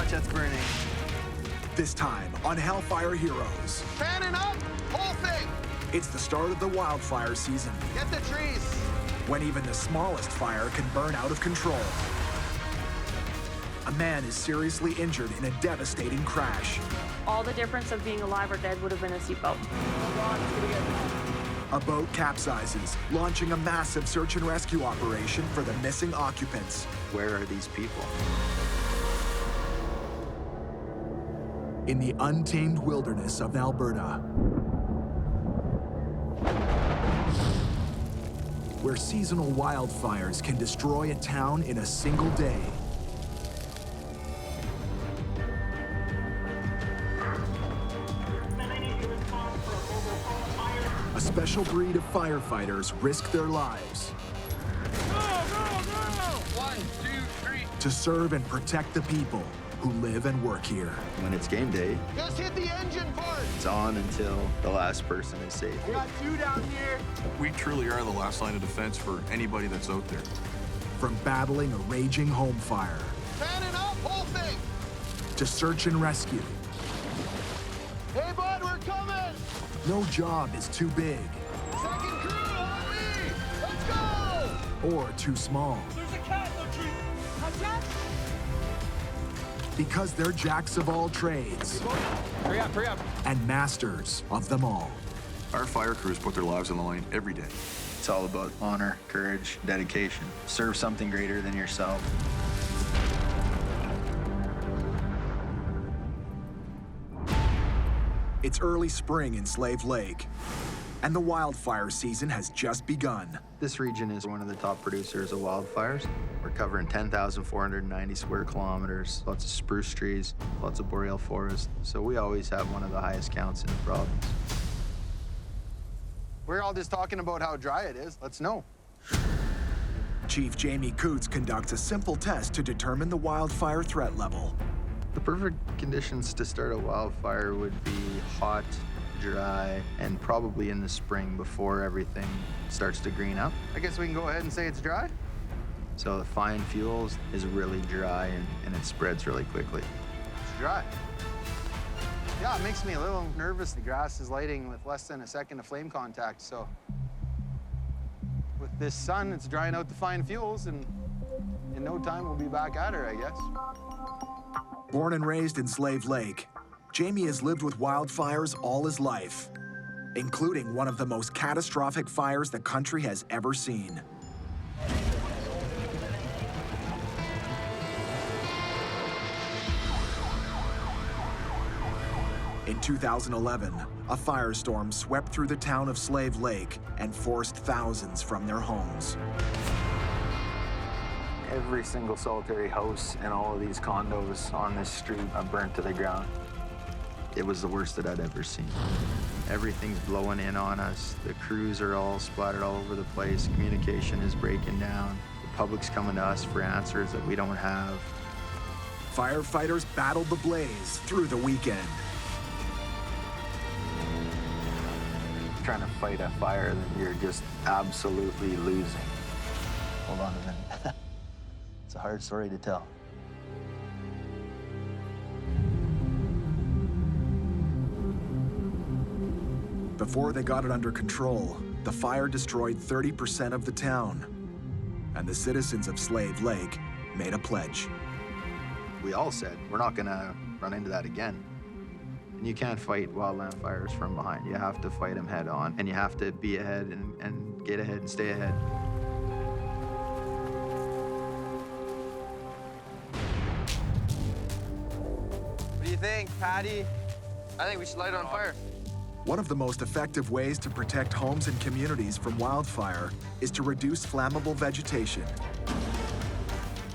much that's burning. This time on Hellfire Heroes, Fanning up, whole thing. it's the start of the wildfire season, Get the trees. when even the smallest fire can burn out of control. A man is seriously injured in a devastating crash. All the difference of being alive or dead would have been a seatbelt. A boat capsizes, launching a massive search and rescue operation for the missing occupants. Where are these people? In the untamed wilderness of Alberta, where seasonal wildfires can destroy a town in a single day. A special breed of firefighters risk their lives Go, go, go! 1, 2, 3. to serve and protect the people who live and work here. When it's game day, Just hit the engine part. it's on until the last person is safe. We got 2 down here. We truly are the last line of defense for anybody that's out there. From battling a raging home fire Fanning up, whole thing. to search and rescue, Hey, bud, we're coming. no job is too big Second crew, on me. Let's go. or too small. There's a cat in the tree. A cat? Because they're jacks of all trades Hurry up, hurry up. and masters of them all. Our fire crews put their lives on the line every day. It's all about honor, courage, dedication. Serve something greater than yourself. It's early spring in Slave Lake, and the wildfire season has just begun. This region is one of the top producers of wildfires. We're covering 10,490 square kilometers, lots of spruce trees, lots of boreal forest. So we always have one of the highest counts in the province. We're all just talking about how dry it is. Let's know. Chief Jamie Coots conducts a simple test to determine the wildfire threat level. The perfect conditions to start a wildfire would be hot, dry, and probably in the spring before everything starts to green up. I guess we can go ahead and say it's dry. So the fine fuels is really dry and it spreads really quickly. It's dry. Yeah, it makes me a little nervous. The grass is lighting with less than a second of flame contact, so with this sun, it's drying out the fine fuels, and in no time we'll be back at her, I guess. Born and raised in Slave Lake, Jamie has lived with wildfires all his life, including one of the most catastrophic fires the country has ever seen. In 2011, a firestorm swept through the town of Slave Lake and forced thousands from their homes. Every single solitary house and all of these condos on this street are burnt to the ground. It was the worst that I'd ever seen. Everything's blowing in on us. The crews are all splattered all over the place. Communication is breaking down. The public's coming to us for answers that we don't have. Firefighters battled the blaze through the weekend. Trying to fight a fire that you're just absolutely losing. Hold on a minute. It's a hard story to tell. Before they got it under control, the fire destroyed 30% of the town, and the citizens of Slave Lake made a pledge. We all said, we're not gonna run into that again. And you can't fight wildland fires from behind. You have to fight them head on, and you have to be ahead and get ahead and stay ahead. What do you think, Patty? I think we should light it on fire. One of the most effective ways to protect homes and communities from wildfire is to reduce flammable vegetation,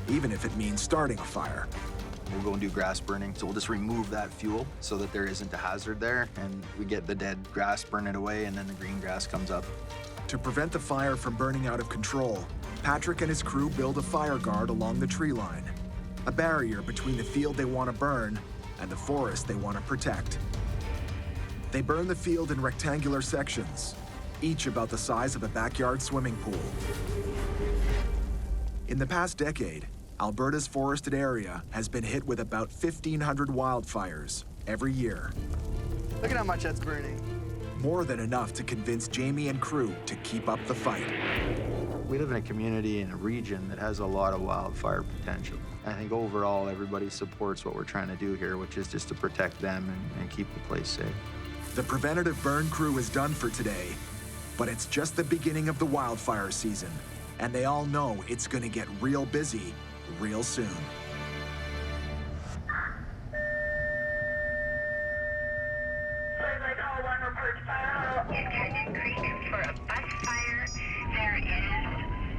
even if it means starting a fire. We'll go and do grass burning, so we'll just remove that fuel so that there isn't a hazard there, and we get the dead grass, burn it away, and then the green grass comes up. To prevent the fire from burning out of control, Patrick and his crew build a fire guard along the tree line, a barrier between the field they want to burn and the forest they want to protect. They burn the field in rectangular sections, each about the size of a backyard swimming pool. In the past decade, Alberta's forested area has been hit with about 1,500 wildfires every year. Look at how much that's burning. More than enough to convince Jamie and crew to keep up the fight. We live in a community in a region that has a lot of wildfire potential. I think overall everybody supports what we're trying to do here, which is just to protect them and keep the place safe. The preventative burn crew is done for today, but it's just the beginning of the wildfire season, and they all know it's going to get real busy real soon. In Creek for a bus fire. There is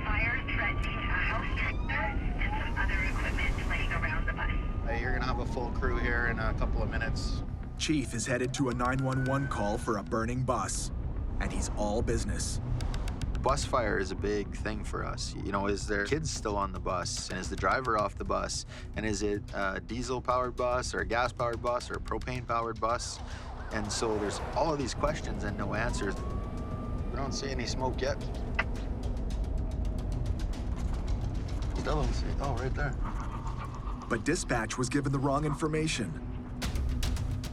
fire threatening a house trailer and some other equipment laying around the bus. You're gonna have a full crew here in a couple of minutes. Chief is headed to a 911 call for a burning bus, and he's all business. Bus fire is a big thing for us. You know, is there kids still on the bus? And is the driver off the bus? And is it a diesel-powered bus or a gas-powered bus or a propane-powered bus? And so there's all of these questions and no answers. We don't see any smoke yet. Still don't see it. Oh, right there. But dispatch was given the wrong information.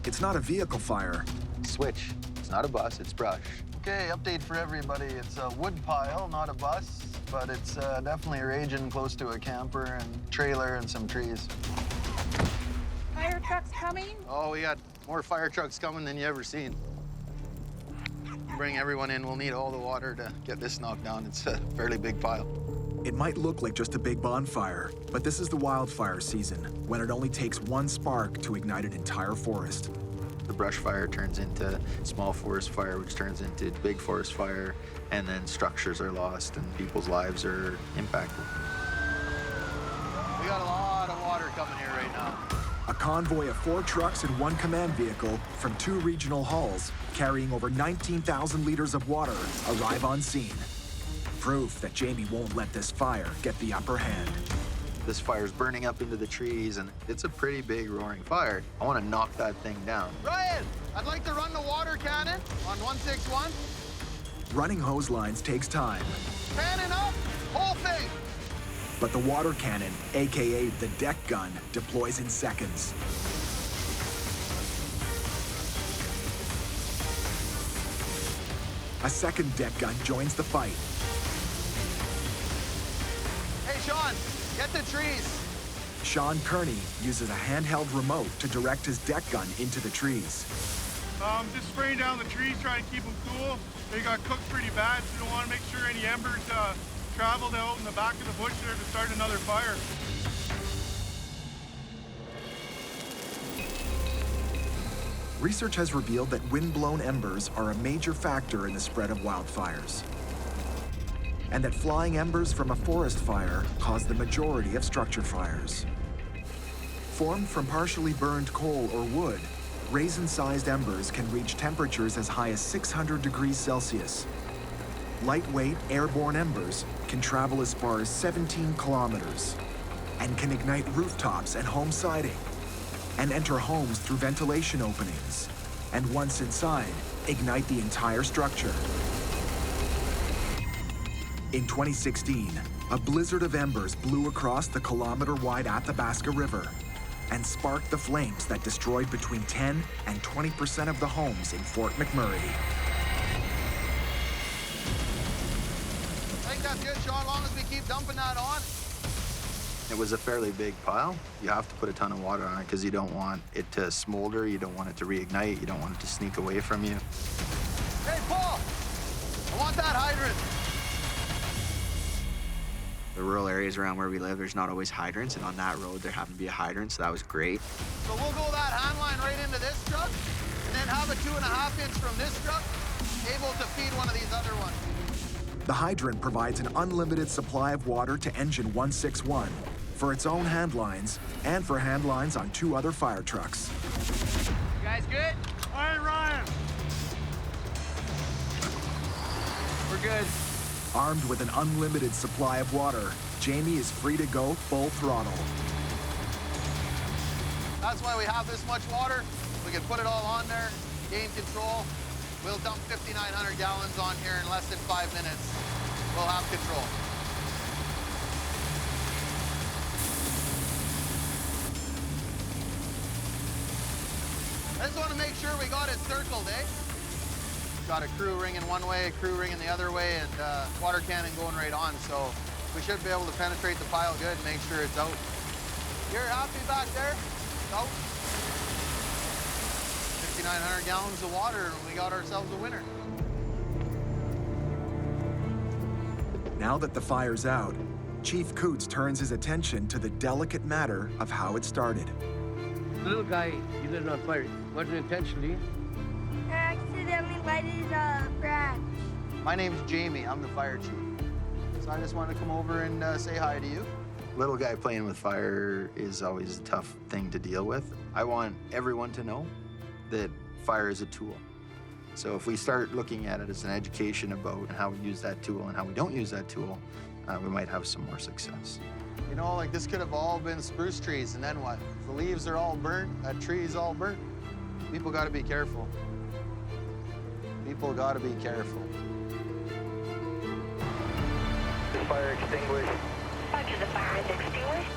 It's not a vehicle fire. Switch. It's not a bus, it's brush. Okay, update for everybody. It's a wood pile, not a bus, but it's definitely raging close to a camper and trailer and some trees. Fire trucks coming? Oh, we got more fire trucks coming than you ever seen. Bring everyone in. We'll need all the water to get this knocked down. It's a fairly big pile. It might look like just a big bonfire, but this is the wildfire season, when it only takes one spark to ignite an entire forest. The brush fire turns into small forest fire, which turns into big forest fire, and then structures are lost and people's lives are impacted. We got a lot of water coming here right now. A convoy of 4 trucks and 1 command vehicle from 2 regional hulls carrying over 19,000 liters of water arrive on scene. Proof that Jamie won't let this fire get the upper hand. This fire's burning up into the trees, and it's a pretty big roaring fire. I want to knock that thing down. Ryan, I'd like to run the water cannon on 161. Running hose lines takes time, Cannon up, whole thing. but the water cannon, aka the deck gun, deploys in seconds. A second deck gun joins the fight. Hey, Sean, get the trees. Sean Kearney uses a handheld remote to direct his deck gun into the trees. Just spraying down the trees, trying to keep them cool. They got cooked pretty bad, so we don't want to make sure any embers traveled out in the back of the bush there to start another fire. Research has revealed that wind-blown embers are a major factor in the spread of wildfires, and that flying embers from a forest fire cause the majority of structure fires. Formed from partially burned coal or wood, raisin-sized embers can reach temperatures as high as 600 degrees Celsius. Lightweight, airborne embers can travel as far as 17 kilometers and can ignite rooftops and home siding and enter homes through ventilation openings, and once inside, ignite the entire structure. In 2016, a blizzard of embers blew across the kilometer-wide Athabasca River and sparked the flames that destroyed between 10 and 20% of the homes in Fort McMurray. I think that's good, Sean, as long as we keep dumping that on. It was a fairly big pile. You have to put a ton of water on it because you don't want it to smolder, you don't want it to reignite, you don't want it to sneak away from you. Hey, Paul, I want that hydrant. The rural areas around where we live, there's not always hydrants, and on that road there happened to be a hydrant, so that was great. So we'll go that hand line right into this truck, and then have a 2.5 inch from this truck, able to feed one of these other ones. The hydrant provides an unlimited supply of water to engine 161 for its own hand lines and for hand lines on 2 other fire trucks. You guys good? All right, Ryan. We're good. Armed with an unlimited supply of water, Jamie is free to go full throttle. That's why we have this much water. We can put it all on there, gain control. We'll dump 5,900 gallons on here in less than 5 minutes. We'll have control. I just want to make sure we got it circled, eh? Got a crew ringing one way, a crew ringing the other way, and water cannon going right on. So we should be able to penetrate the pile good and make sure it's out. You're happy back there? It's out. 5,900 gallons of water, and we got ourselves a winner. Now that the fire's out, Chief Coots turns his attention to the delicate matter of how it started. The little guy, he lit it on fire. Wasn't intentionally. I accidentally lighted a branch. My name's Jamie. I'm the fire chief. So I just wanted to come over and say hi to you. Little guy playing with fire is always a tough thing to deal with. I want everyone to know that fire is a tool. So if we start looking at it as an education about how we use that tool and how we don't use that tool, we might have some more success. You know, like this could have all been spruce trees, and then what? If the leaves are all burnt, that tree's all burnt. People gotta be careful. People gotta be careful. Fire extinguished. Roger, the fire is extinguished.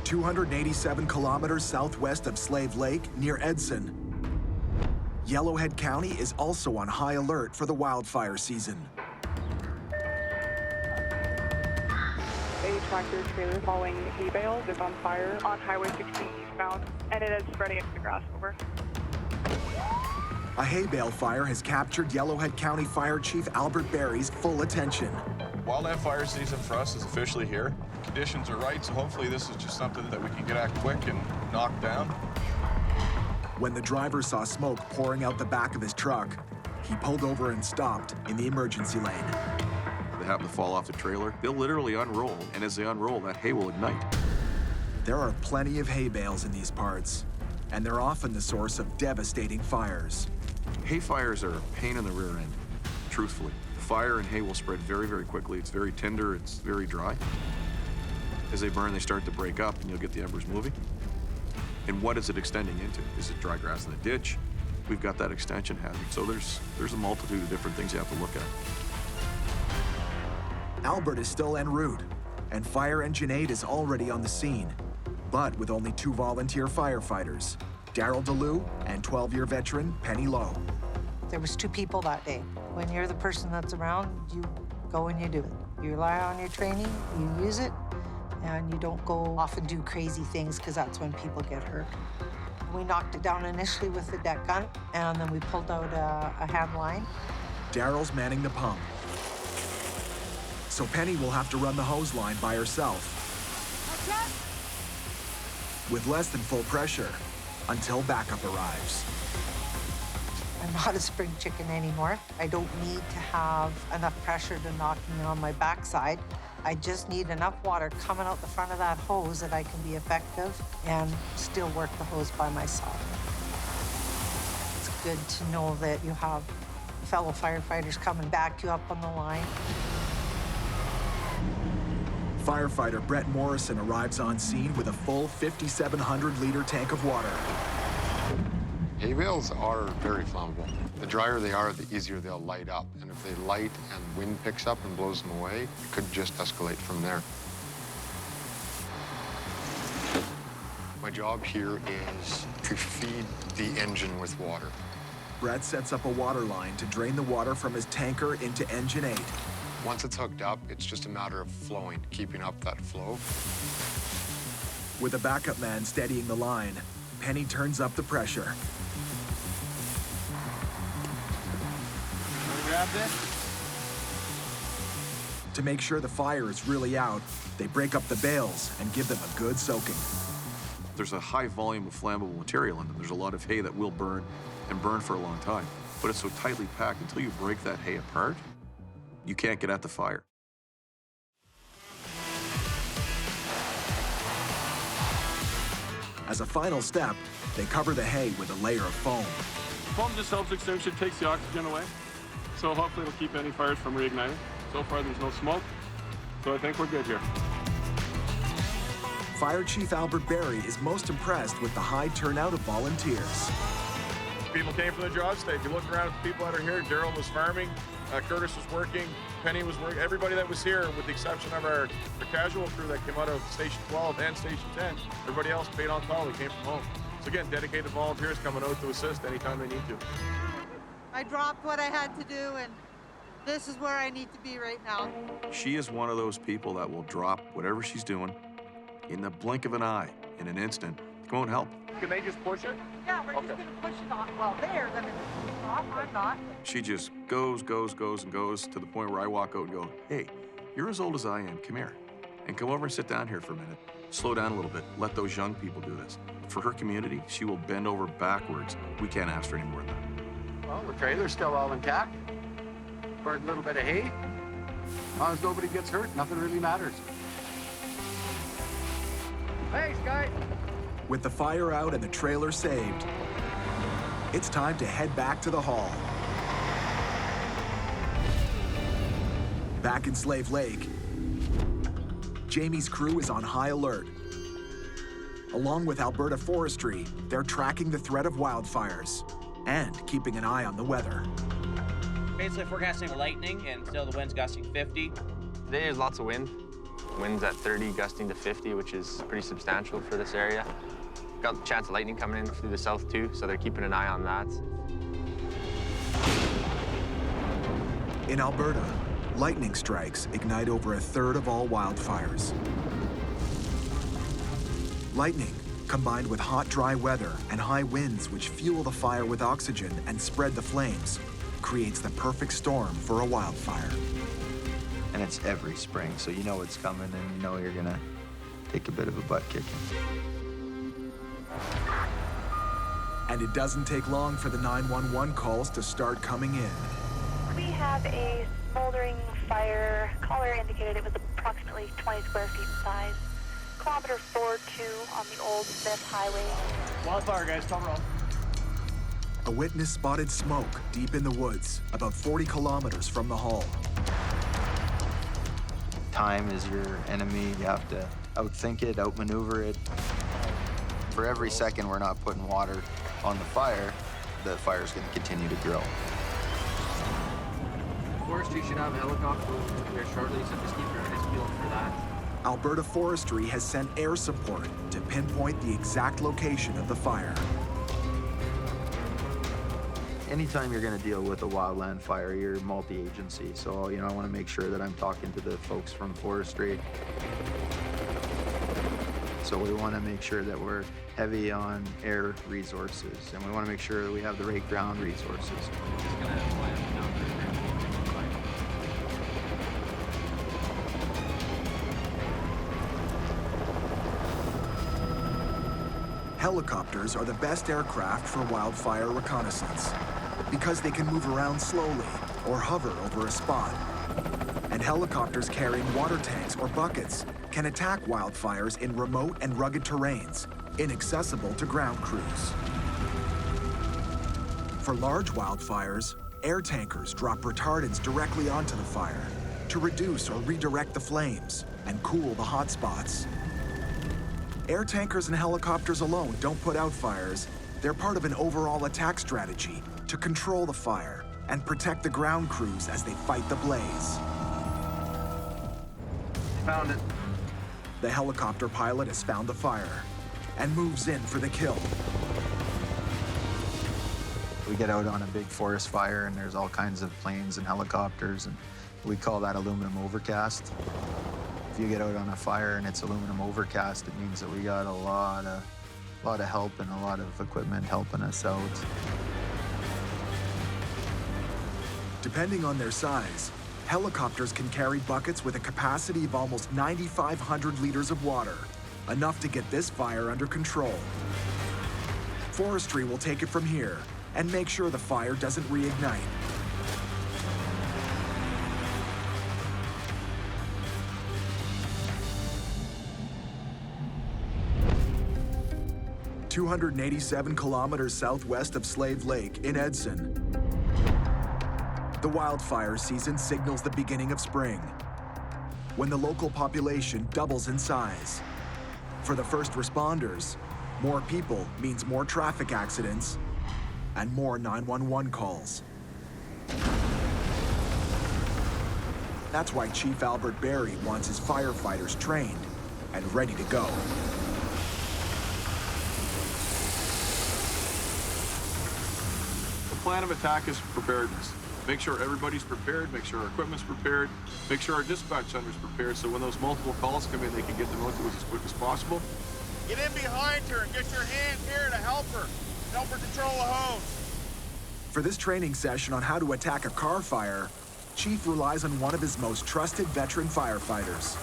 287 kilometers southwest of Slave Lake, near Edson. Yellowhead County is also on high alert for the wildfire season. A tractor trailer hauling hay bales is on fire on Highway 16 eastbound, and it is spreading into the grass. Over. A hay bale fire has captured Yellowhead County Fire Chief Albert Berry's full attention. Wildland fire season for us is officially here. Conditions are right, so hopefully this is just something that we can get at quick and knock down. When the driver saw smoke pouring out the back of his truck, he pulled over and stopped in the emergency lane. They happen to fall off the trailer. They'll literally unroll, and as they unroll, that hay will ignite. There are plenty of hay bales in these parts, and they're often the source of devastating fires. Hay fires are a pain in the rear end, truthfully. The fire and hay will spread very, very quickly. It's very tender, it's very dry. As they burn, they start to break up, and you'll get the embers moving. And what is it extending into? Is it dry grass in the ditch? We've got that extension hazard. So there's a multitude of different things you have to look at. Albert is still en route, and Fire Engine 8 is already on the scene, but with only 2 volunteer firefighters, Daryl DeLue and 12-year veteran Penny Lowe. There was 2 people that day. When you're the person that's around, you go and you do it. You rely on your training, you use it, and you don't go off and do crazy things because that's when people get hurt. We knocked it down initially with the deck gun, and then we pulled out a hand line. Daryl's manning the pump, so Penny will have to run the hose line by herself. With less than full pressure, until backup arrives. I'm not a spring chicken anymore. I don't need to have enough pressure to knock me on my backside. I just need enough water coming out the front of that hose that I can be effective and still work the hose by myself. It's good to know that you have fellow firefighters coming back you up on the line. Firefighter Brett Morrison arrives on scene with a full 5,700-liter tank of water. Hay bales are very flammable. The drier they are, the easier they'll light up. And if they light and wind picks up and blows them away, it could just escalate from there. My job here is to feed the engine with water. Brett sets up a water line to drain the water from his tanker into Engine 8. Once it's hooked up, it's just a matter of flowing, keeping up that flow. With a backup man steadying the line, Penny turns up the pressure. Grab this. To make sure the fire is really out, they break up the bales and give them a good soaking. There's a high volume of flammable material in them. There's a lot of hay that will burn and burn for a long time. But it's so tightly packed, until you break that hay apart, you can't get at the fire. As a final step, they cover the hay with a layer of foam. Foam just helps extinction, takes the oxygen away. So hopefully it'll keep any fires from reigniting. So far there's no smoke, so I think we're good here. Fire Chief Albert Berry is most impressed with the high turnout of volunteers. People came for the job site. If you look around at the people that are here, Daryl was farming, Curtis was working, Penny was working. Everybody that was here, with the exception of our casual crew that came out of Station 12 and Station 10, everybody else paid on call. We came from home. So again, dedicated volunteers coming out to assist anytime they need to. I dropped what I had to do, and this is where I need to be right now. She is one of those people that will drop whatever she's doing in the blink of an eye, in an instant, to come out and help. Can they just push it? Yeah, we're just gonna push it off. Well, they're gonna push it off, I'm not. She just goes, goes, goes, and goes to the point where I walk out and go, hey, you're as old as I am, come here. And come over and sit down here for a minute. Slow down a little bit, let those young people do this. For her community, she will bend over backwards. We can't ask for any more than that. Well, the trailer's still all intact. Burned a little bit of hay. As long as nobody gets hurt, nothing really matters. Thanks, guys. With the fire out and the trailer saved, it's time to head back to the hall. Back in Slave Lake, Jamie's crew is on high alert. Along with Alberta Forestry, they're tracking the threat of wildfires and keeping an eye on the weather. Basically forecasting lightning and still the wind's gusting 50. Today there's lots of wind. Winds at 30, gusting to 50, which is pretty substantial for this area. Got the chance of lightning coming in through the south too, so they're keeping an eye on that. In Alberta, lightning strikes ignite over a third of all wildfires. Lightning, combined with hot, dry weather and high winds which fuel the fire with oxygen and spread the flames, creates the perfect storm for a wildfire. And it's every spring, so you know it's coming and you know you're gonna take a bit of a butt kicking. And it doesn't take long for the 911 calls to start coming in. We have a smoldering fire. Caller indicated it was approximately 20 square feet in size. Kilometer 42 on the Old Smith Highway. Wildfire, guys, come on. A witness spotted smoke deep in the woods, about 40 kilometers from the hall. Time is your enemy. You have to outthink it, outmaneuver it. For every second we're not putting water on the fire's going to continue to grow. Forestry should have a helicopter here shortly, so just keep your eyes peeled for that. Alberta Forestry has sent air support to pinpoint the exact location of the fire. Anytime you're going to deal with a wildland fire, you're multi-agency. So, I want to make sure that I'm talking to the folks from forestry. So we want to make sure that we're heavy on air resources, and we want to make sure that we have the right ground resources. Helicopters are the best aircraft for wildfire reconnaissance because they can move around slowly or hover over a spot. And helicopters carrying water tanks or buckets can attack wildfires in remote and rugged terrains, inaccessible to ground crews. For large wildfires, air tankers drop retardants directly onto the fire to reduce or redirect the flames and cool the hot spots. Air tankers and helicopters alone don't put out fires. They're part of an overall attack strategy to control the fire and protect the ground crews as they fight the blaze. Found it. The helicopter pilot has found the fire and moves in for the kill. We get out on a big forest fire and there's all kinds of planes and helicopters, and we call that aluminum overcast. If you get out on a fire and it's aluminum overcast, it means that we got a lot of help and a lot of equipment helping us out. Depending on their size, helicopters can carry buckets with a capacity of almost 9,500 liters of water, enough to get this fire under control. Forestry will take it from here and make sure the fire doesn't reignite. "287 kilometers southwest of Slave Lake in Edson, the wildfire season signals the beginning of spring, when the local population doubles in size. For the first responders, more people means more traffic accidents and more 911 calls. That's why Chief Albert Berry wants his firefighters trained and ready to go. plan of attack is preparedness. Make sure everybody's prepared, make sure our equipment's prepared, make sure our dispatch center's prepared, so when those multiple calls come in, they can get them out to us as quick as possible. Get in behind her and get your hand here to help her. Help her control the hose. For this training session on how to attack a car fire, Chief relies on one of his most trusted veteran firefighters.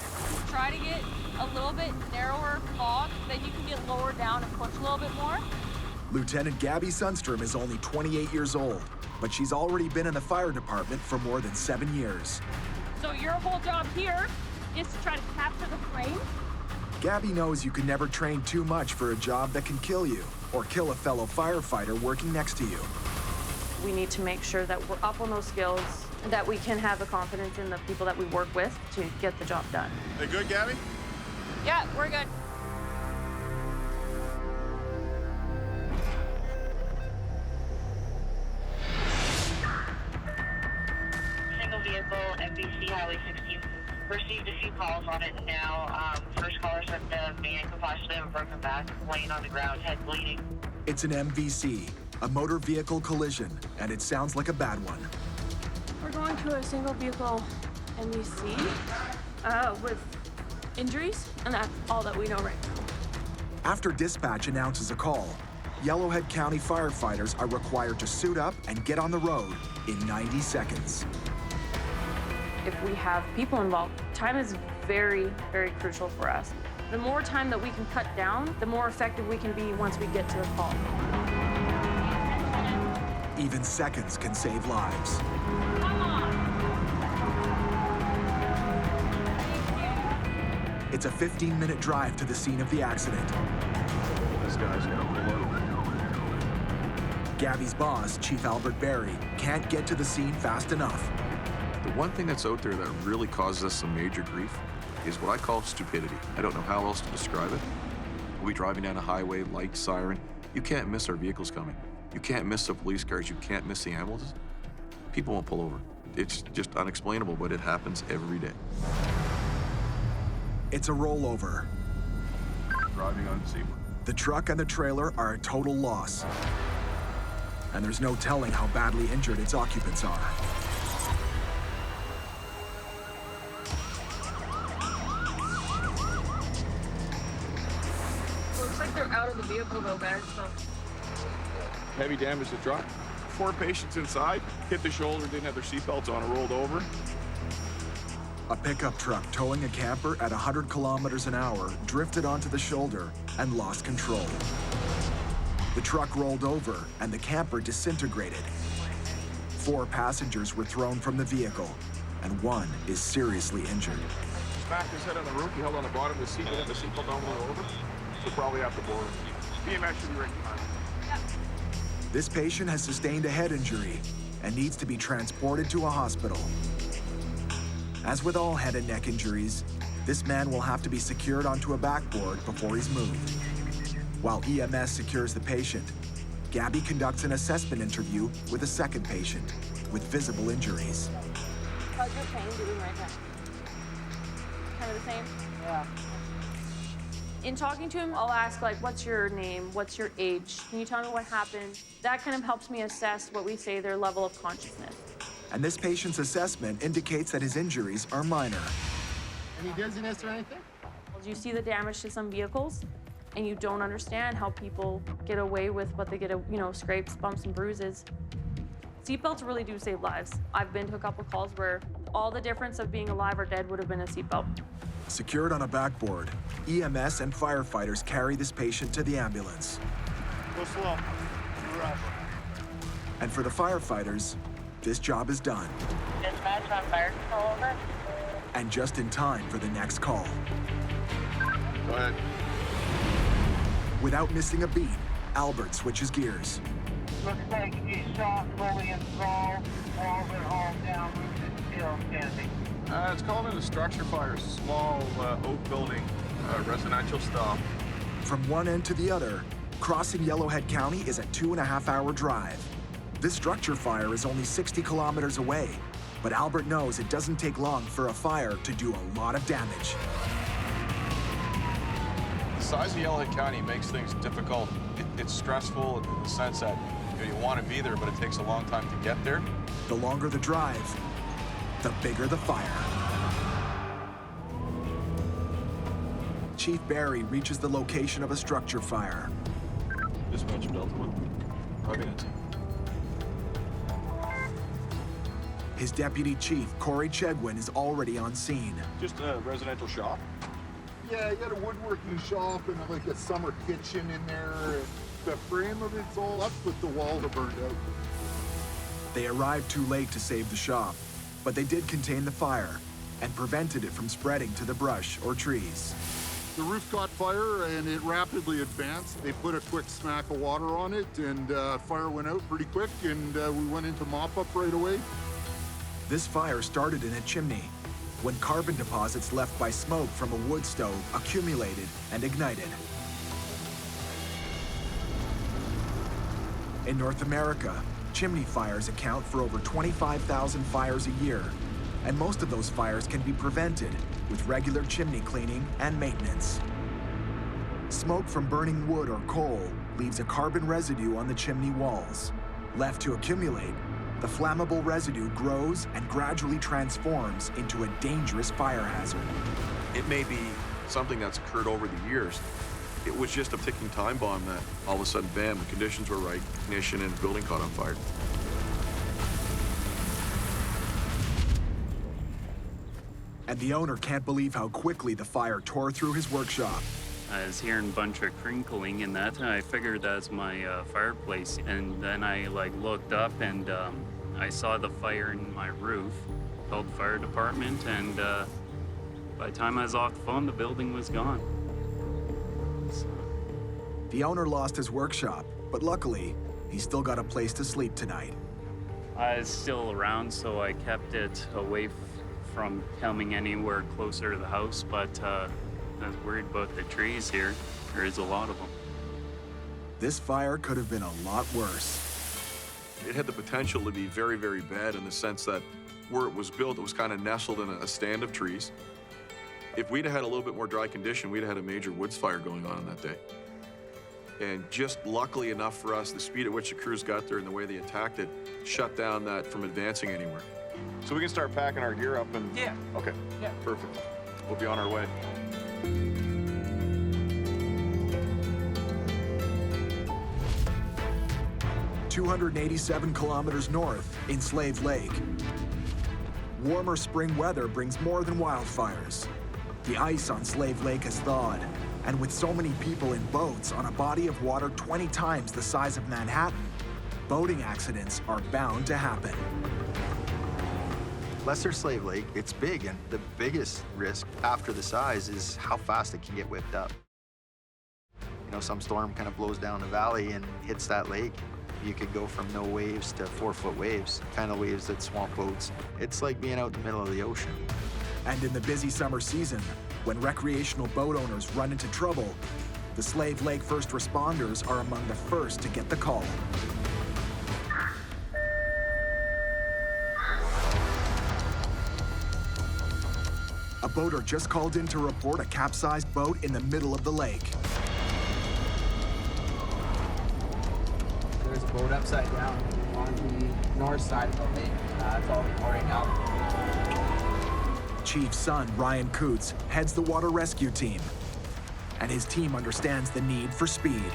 Try to get a little bit narrower fog, then you can get lower down and push a little bit more. Lieutenant Gabby Sundstrom is only 28 years old, but she's already been in the fire department for more than 7 years. So your whole job here is to try to capture the flame. Gabby knows you can never train too much for a job that can kill you or kill a fellow firefighter working next to you. We need to make sure that we're up on those skills, that we can have the confidence in the people that we work with to get the job done. They good, Gabby? Yeah, we're good. Single vehicle, MVC Highway 16. Received a few calls on it now. First caller said the man could possibly have a broken back, laying on the ground, head bleeding. It's an MVC, a motor vehicle collision, and it sounds like a bad one. We're going to a single vehicle MVC with injuries, and that's all that we know right now. After dispatch announces a call, Yellowhead County firefighters are required to suit up and get on the road in 90 seconds. If we have people involved, time is very, very crucial for us. The more time that we can cut down, the more effective we can be once we get to the call. Even seconds can save lives. It's a 15-minute drive to the scene of the accident. This guy's gonna blow. Gabby's boss, Chief Albert Berry, can't get to the scene fast enough. The one thing that's out there that really causes us some major grief is what I call stupidity. I don't know how else to describe it. We'll be driving down a highway, light, siren. You can't miss our vehicles coming. You can't miss the police cars. You can't miss the ambulances. People won't pull over. It's just unexplainable, but it happens every day. It's a rollover. Driving on Seaward. The truck and the trailer are a total loss. And there's no telling how badly injured its occupants are. Looks like they're out of the vehicle though, guys, so. Heavy damage to the truck. 4 patients inside, hit the shoulder, didn't have their seatbelts on, and rolled over. A pickup truck towing a camper at 100 kilometers an hour drifted onto the shoulder and lost control. The truck rolled over and the camper disintegrated. 4 passengers were thrown from the vehicle, and 1 is seriously injured. Smacked his head on the roof, he held on the bottom of the seat, and the seatbelt down rolled over. So probably have to board him. BMS should be right behind him. This patient has sustained a head injury and needs to be transported to a hospital. As with all head and neck injuries, this man will have to be secured onto a backboard before he's moved. While EMS secures the patient, Gabby conducts an assessment interview with a second patient with visible injuries. How's your pain doing right now? Kind of the same? Yeah. In talking to him, I'll ask, like, what's your name? What's your age? Can you tell me what happened? That kind of helps me assess what we say their level of consciousness. And this patient's assessment indicates that his injuries are minor. Any dizziness or anything? You see the damage to some vehicles, and you don't understand how people get away with what they get, scrapes, bumps, and bruises. Seatbelts really do save lives. I've been to a couple calls where all the difference of being alive or dead would have been a seatbelt. Secured on a backboard, EMS and firefighters carry this patient to the ambulance. Go slow. Rush. And for the firefighters, this job is done. Dispatch on fire control, over. And just in time for the next call. Go ahead. Without missing a beat, Albert switches gears. Looks like he's shot, fully installed, walls are all down, roof is still standing. It's called in a structure fire, a small oak building, residential style. From one end to the other, crossing Yellowhead County is a 2.5-hour drive. This structure fire is only 60 kilometers away, but Albert knows it doesn't take long for a fire to do a lot of damage. The size of Yellowhead County makes things difficult. It's stressful in the sense that You want to be there, but it takes a long time to get there. The longer the drive, the bigger the fire. Chief Barry reaches the location of a structure fire. Dispatch Delta 1. Roger that. His deputy chief, Corey Chegwin, is already on scene. Just a residential shop? Yeah, you got a woodworking shop and like a summer kitchen in there. The frame of it's all up, but the walls are burned out. They arrived too late to save the shop, but they did contain the fire and prevented it from spreading to the brush or trees. The roof caught fire and it rapidly advanced. They put a quick smack of water on it and fire went out pretty quick and we went into mop-up right away. This fire started in a chimney when carbon deposits left by smoke from a wood stove accumulated and ignited. In North America, chimney fires account for over 25,000 fires a year, and most of those fires can be prevented with regular chimney cleaning and maintenance. Smoke from burning wood or coal leaves a carbon residue on the chimney walls. Left to accumulate, the flammable residue grows and gradually transforms into a dangerous fire hazard. It may be something that's occurred over the years. It was just a ticking time bomb that all of a sudden, bam, the conditions were right, ignition, and the building caught on fire. And the owner can't believe how quickly the fire tore through his workshop. I was hearing a bunch of crinkling and that, and I figured that's my fireplace. And then I looked up and I saw the fire in my roof, called the fire department, and by the time I was off the phone, the building was gone. So. The owner lost his workshop, but luckily, he's still got a place to sleep tonight. I was still around, so I kept it away from coming anywhere closer to the house, but I was worried about the trees here. There is a lot of them. This fire could have been a lot worse. It had the potential to be very, very bad in the sense that where it was built, it was kind of nestled in a stand of trees. If we'd have had a little bit more dry condition, we'd have had a major woods fire going on that day. And just luckily enough for us, the speed at which the crews got there and the way they attacked it shut down that from advancing anywhere. So we can start packing our gear up and... Yeah. Okay. Yeah. Perfect. We'll be on our way. "287 kilometers north in Slave Lake. Warmer spring weather brings more than wildfires. The ice on Slave Lake has thawed, and with so many people in boats on a body of water 20 times the size of Manhattan, boating accidents are bound to happen. Lesser Slave Lake, it's big, and the biggest risk after the size is how fast it can get whipped up. You know, some storm kind of blows down the valley and hits that lake. You could go from no waves to 4-foot waves, kind of waves that swamp boats. It's like being out in the middle of the ocean. And in the busy summer season, when recreational boat owners run into trouble, the Slave Lake first responders are among the first to get the call. A boater just called in to report a capsized boat in the middle of the lake. There's a boat upside down on the north side of the lake. It's all pouring out. Chief's son, Ryan Coots, heads the water rescue team, and his team understands the need for speed.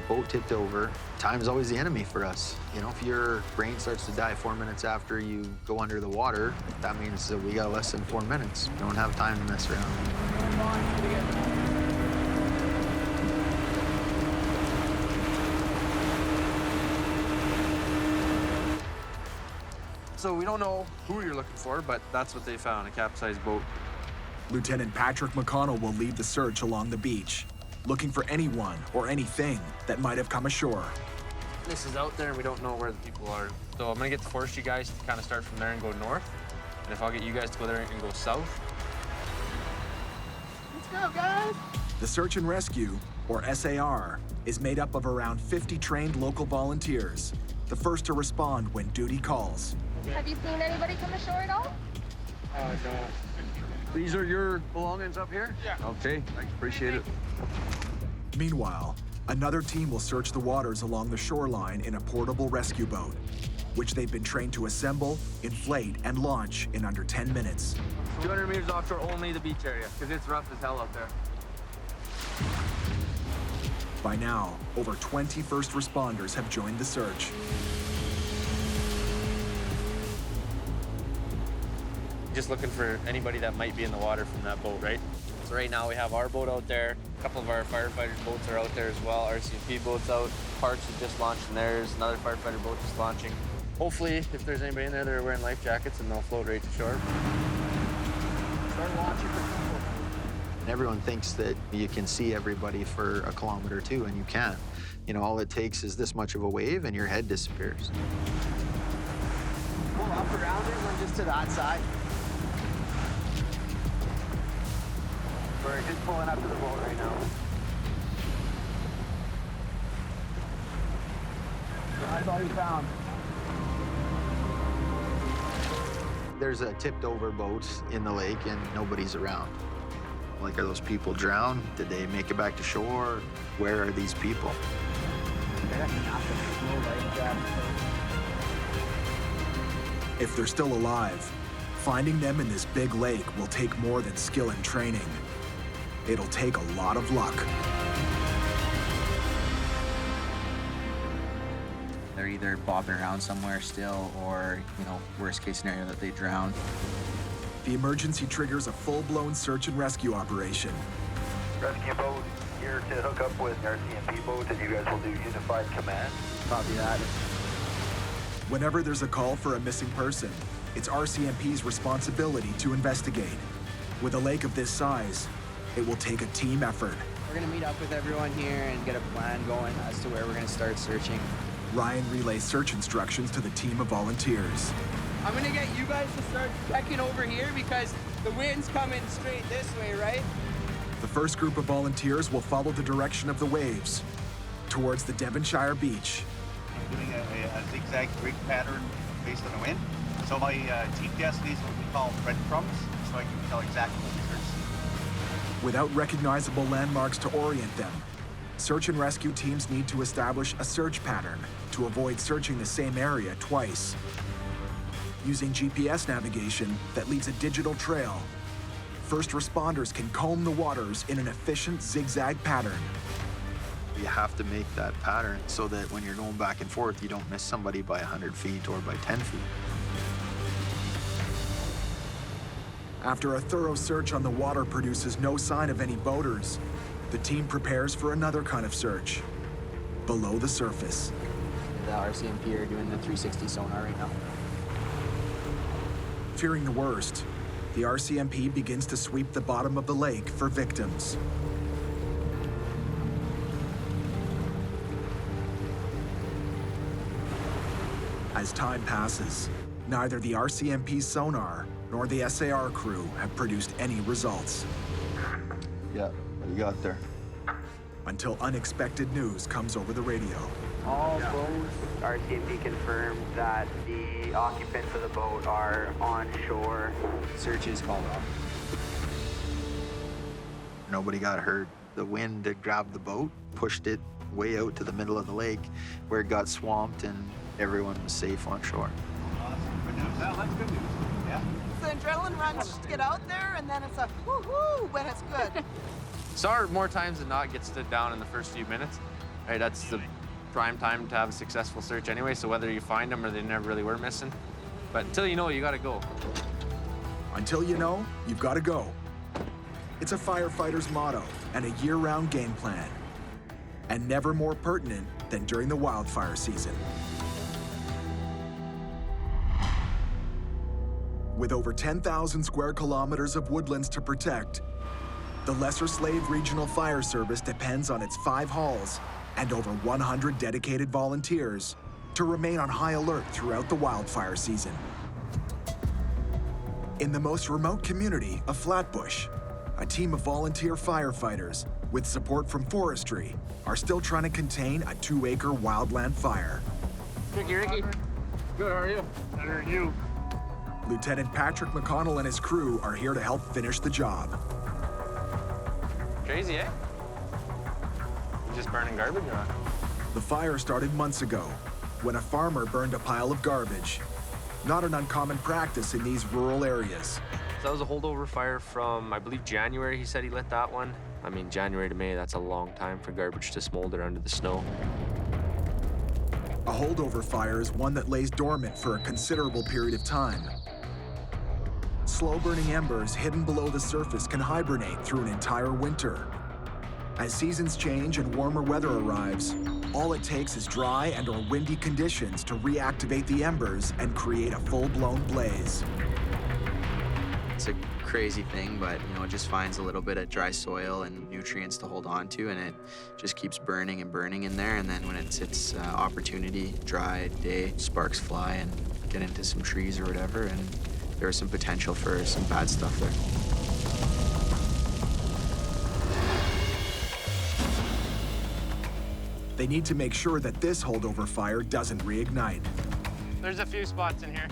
Boat tipped over. Time's always the enemy for us. You know, if your brain starts to die 4 minutes after you go under the water, that means that we got less than 4 minutes. We don't have time to mess around. So we don't know who you're looking for, but that's what they found, a capsized boat. Lieutenant Patrick McConnell will lead the search along the beach, looking for anyone or anything that might have come ashore. This is out there, and we don't know where the people are. So I'm gonna get the forestry guys to kind of start from there and go north. And if I'll get you guys to go there and go south. Let's go, guys! The search and rescue, or SAR, is made up of around 50 trained local volunteers, the first to respond when duty calls. Have you seen anybody come ashore at all? No. These are your belongings up here? Yeah. Okay, I appreciate it. Meanwhile, Another team will search the waters along the shoreline in a portable rescue boat, which they've been trained to assemble, inflate, and launch in under 10 minutes. 200 meters offshore, only the beach area, because it's rough as hell out there. By now, over 20 first responders have joined the search. Just looking for anybody that might be in the water from that boat, right? So right now we have our boat out there. A couple of our firefighters' boats are out there as well. RCMP boat's out. Parks have just launched in theirs. Another firefighter boat just launching. Hopefully, if there's anybody in there, they're wearing life jackets and they'll float right to shore. Start launching for people. Everyone thinks that you can see everybody for a kilometer or two, and you can't. You know, all it takes is this much of a wave and your head disappears. Pull up around it and then just to that side. We're just pulling up to the boat right now. I've already found. There's a tipped over boat in the lake and nobody's around. Like, are those people drowned? Did they make it back to shore? Where are these people? If they're still alive, finding them in this big lake will take more than skill and training. It'll take a lot of luck. They're either bobbing around somewhere still or, worst case scenario that they drown. The emergency triggers a full-blown search and rescue operation. Rescue boat here to hook up with RCMP boat, and you guys will do unified command. Copy that. Whenever there's a call for a missing person, it's RCMP's responsibility to investigate. With a lake of this size, it will take a team effort. We're gonna meet up with everyone here and get a plan going as to where we're gonna start searching. Ryan relays search instructions to the team of volunteers. I'm gonna get you guys to start checking over here because the wind's coming straight this way, right? The first group of volunteers will follow the direction of the waves towards the Devonshire beach. I'm doing a zigzag rig pattern based on the wind. So my GPS needs what we call breadcrumbs, so I can tell exactly what the search is. Without recognizable landmarks to orient them, search and rescue teams need to establish a search pattern to avoid searching the same area twice. Using GPS navigation that leaves a digital trail, first responders can comb the waters in an efficient zigzag pattern. You have to make that pattern so that when you're going back and forth, you don't miss somebody by 100 feet or by 10 feet. After a thorough search on the water produces no sign of any boaters, the team prepares for another kind of search, below the surface. The RCMP are doing the 360 sonar right now. Fearing the worst, the RCMP begins to sweep the bottom of the lake for victims. As time passes, neither the RCMP sonar nor the SAR crew have produced any results. Yeah, what do you got there? Until unexpected news comes over the radio. All boats, RCMP confirmed that the occupants of the boat are on shore. Search is called off. Nobody got hurt. The wind that grabbed the boat pushed it way out to the middle of the lake where it got swamped and everyone was safe on shore. Awesome. Good news. Well, that's good news. Yeah. The adrenaline runs to get out there, and then it's a woo-hoo when it's good. SAR more times than not gets stood down in the first few minutes. Right, that's the prime time to have a successful search anyway, so whether you find them or they never really were missing. But until you know, you gotta go. Until you know, you've gotta go. It's a firefighter's motto and a year-round game plan. And never more pertinent than during the wildfire season. With over 10,000 square kilometers of woodlands to protect, the Lesser Slave Regional Fire Service depends on its 5 halls and over 100 dedicated volunteers to remain on high alert throughout the wildfire season. In the most remote community of Flatbush, a team of volunteer firefighters with support from forestry are still trying to contain a 2-acre wildland fire. Ricky. Good, how are you? Better than you. Lieutenant Patrick McConnell and his crew are here to help finish the job. Crazy, eh? Just burning garbage or what? The fire started months ago when a farmer burned a pile of garbage. Not an uncommon practice in these rural areas. So that was a holdover fire from, I believe, January. He said he lit that one. I mean, January to May, that's a long time for garbage to smolder under the snow. A holdover fire is one that lays dormant for a considerable period of time. Slow-burning embers hidden below the surface can hibernate through an entire winter. As seasons change and warmer weather arrives, all it takes is dry and/or windy conditions to reactivate the embers and create a full-blown blaze. It's a crazy thing, but it just finds a little bit of dry soil and nutrients to hold on to, and it just keeps burning and burning in there. And then when it's its opportunity, dry day, sparks fly and get into some trees or whatever, and there's some potential for some bad stuff there. They need to make sure that this holdover fire doesn't reignite. There's a few spots in here.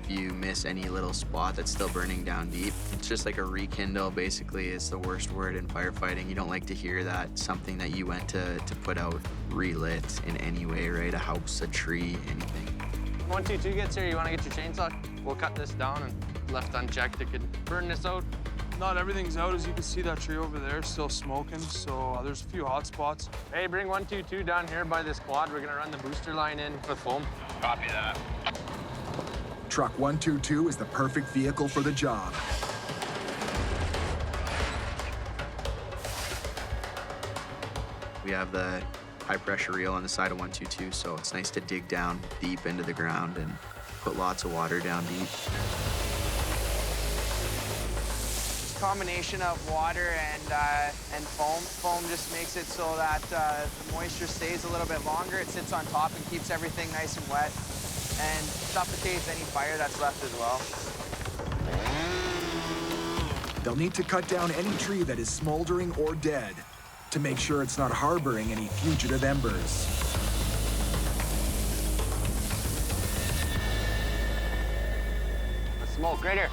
If you miss any little spot that's still burning down deep, it's just like a rekindle, basically. It's the worst word in firefighting. You don't like to hear that something that you went to put out relit in any way, right? A house, a tree, anything. 122 gets here, you want to get your chainsaw? We'll cut this down, and left unchecked, it could burn this out. Not everything's out. As you can see, that tree over there is still smoking, so there's a few hot spots. Hey, bring 122 down here by this quad. We're gonna run the booster line in with foam. Copy that. Truck 122 is the perfect vehicle for the job. We have the high-pressure reel on the side of 122, so it's nice to dig down deep into the ground and put lots of water down deep. Combination of water and foam. Foam just makes it so that the moisture stays a little bit longer. It sits on top and keeps everything nice and wet and suffocates any fire that's left as well. They'll need to cut down any tree that is smoldering or dead to make sure it's not harboring any fugitive embers. The smoke right here.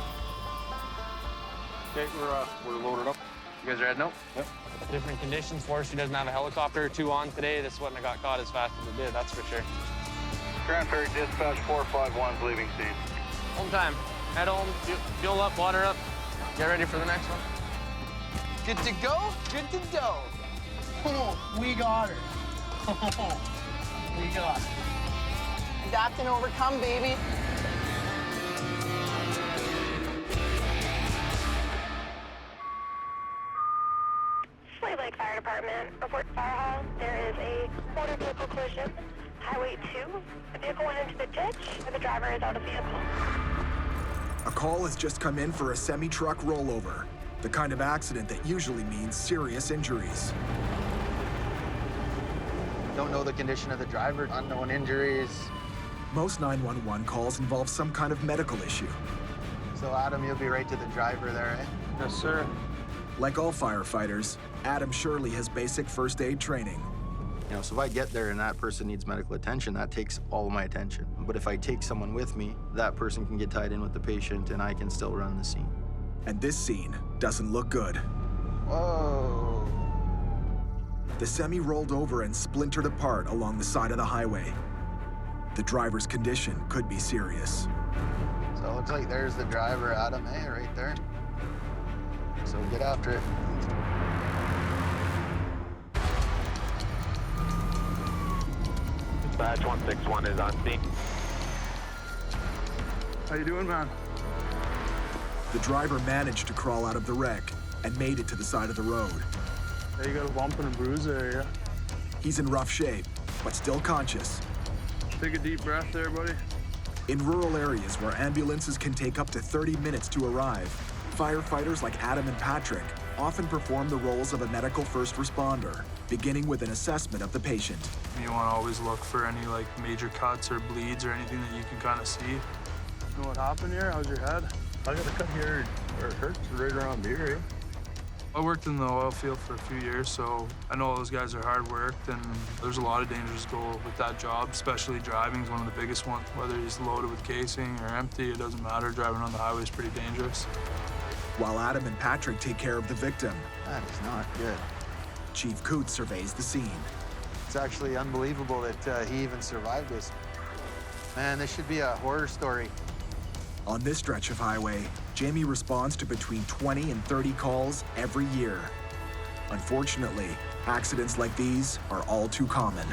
Okay, we're loaded up. You guys are heading out? Yep. Different conditions. Forestry doesn't have a helicopter or two on today. This wouldn't have got caught as fast as it did, that's for sure. Grand Prairie Dispatch 451's leaving scene. Home time. Head home, fuel up, water up. Get ready for the next one. Good to go? Good to go. We got her. We got her. Adapt and overcome, baby. Slave Lake Fire Department reports fire hall. There is a motor vehicle collision. Highway 2. The vehicle went into the ditch, and the driver is out of vehicle. A call has just come in for a semi-truck rollover, the kind of accident that usually means serious injuries. Don't know the condition of the driver, unknown injuries. Most 911 calls involve some kind of medical issue. So Adam, you'll be right to the driver there, eh? Yes, sir. Like all firefighters, Adam surely has basic first aid training. So if I get there and that person needs medical attention, that takes all of my attention. But if I take someone with me, that person can get tied in with the patient and I can still run the scene. And this scene doesn't look good. Whoa. The semi rolled over and splintered apart along the side of the highway. The driver's condition could be serious. So it looks like there's the driver, Adam, eh? Right there. So get after it. Dispatch 161 is on scene. How you doing, man? The driver managed to crawl out of the wreck and made it to the side of the road. Yeah, you got a bump and a bruise there, yeah? He's in rough shape, but still conscious. Take a deep breath there, buddy. In rural areas where ambulances can take up to 30 minutes to arrive, firefighters like Adam and Patrick often perform the roles of a medical first responder, beginning with an assessment of the patient. You want to always look for any major cuts or bleeds or anything that you can kind of see. You know what happened here? How's your head? I got a cut here where it hurts right around here, eh? I worked in the oil field for a few years, so I know those guys are hard worked, and there's a lot of dangers go with that job, especially driving is one of the biggest ones. Whether he's loaded with casing or empty, it doesn't matter. Driving on the highway is pretty dangerous. While Adam and Patrick take care of the victim, That is not good. Chief Coots surveys the scene. It's actually unbelievable that he even survived this. Man, this should be a horror story. On this stretch of highway, Jamie responds to between 20 and 30 calls every year. Unfortunately, accidents like these are all too common.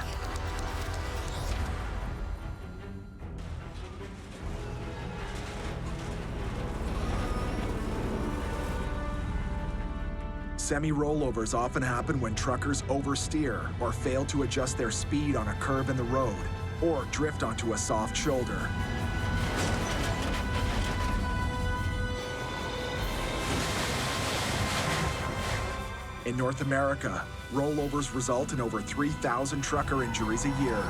Semi-rollovers often happen when truckers oversteer or fail to adjust their speed on a curve in the road or drift onto a soft shoulder. In North America, rollovers result in over 3,000 trucker injuries a year.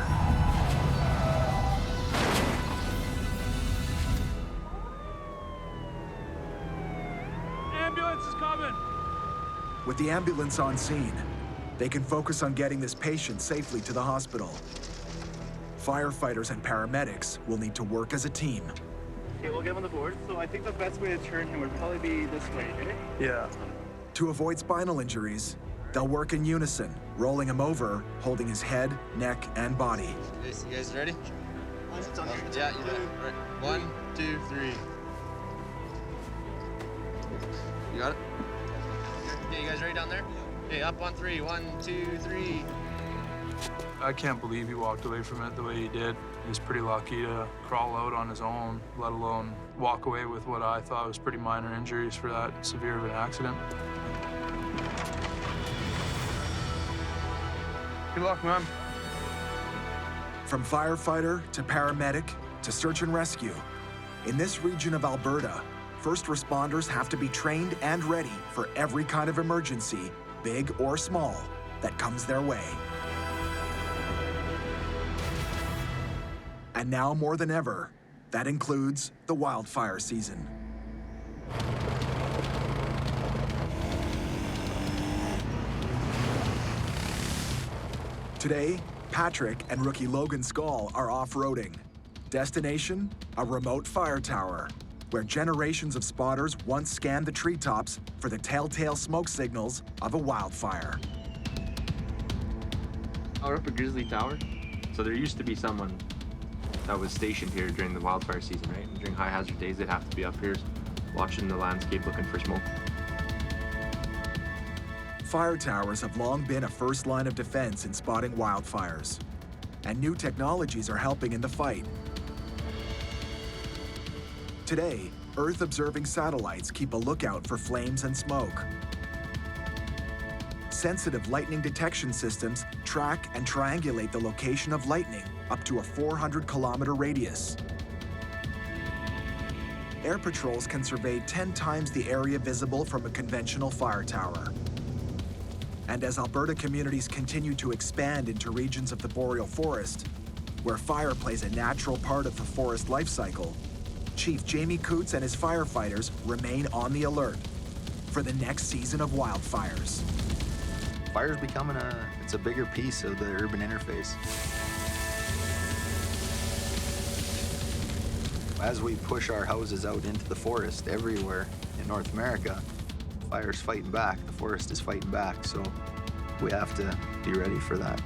Ambulance is coming! With the ambulance on scene, they can focus on getting this patient safely to the hospital. Firefighters and paramedics will need to work as a team. Okay, we'll get him on the board. So I think the best way to turn him would probably be this way, okay? Yeah. To avoid spinal injuries, they'll work in unison, rolling him over, holding his head, neck, and body. You guys ready? Yeah, you bet. All right. 1, 2, 3. You got it? Okay, you guys ready down there? Okay, up on 3. 1, 2, 3. I can't believe he walked away from it the way he did. He was pretty lucky to crawl out on his own, let alone walk away with what I thought was pretty minor injuries for that severe of an accident. Good luck, man. From firefighter to paramedic to search and rescue, in this region of Alberta, first responders have to be trained and ready for every kind of emergency, big or small, that comes their way. And now more than ever, that includes the wildfire season. Today, Patrick and rookie Logan Skull are off-roading. Destination, a remote fire tower, where generations of spotters once scanned the treetops for the telltale smoke signals of a wildfire. We're up at Grizzly Tower. So there used to be someone that was stationed here during the wildfire season, right? And during high hazard days, they'd have to be up here watching the landscape looking for smoke. Fire towers have long been a first line of defense in spotting wildfires, and new technologies are helping in the fight. Today, Earth-observing satellites keep a lookout for flames and smoke. Sensitive lightning detection systems track and triangulate the location of lightning up to a 400-kilometer radius. Air patrols can survey 10 times the area visible from a conventional fire tower. And as Alberta communities continue to expand into regions of the boreal forest, where fire plays a natural part of the forest life cycle, Chief Jamie Coots and his firefighters remain on the alert for the next season of wildfires. Fire's becoming it's a bigger piece of the urban interface. As we push our houses out into the forest everywhere in North America, fire's fighting back, the forest is fighting back, so we have to be ready for that.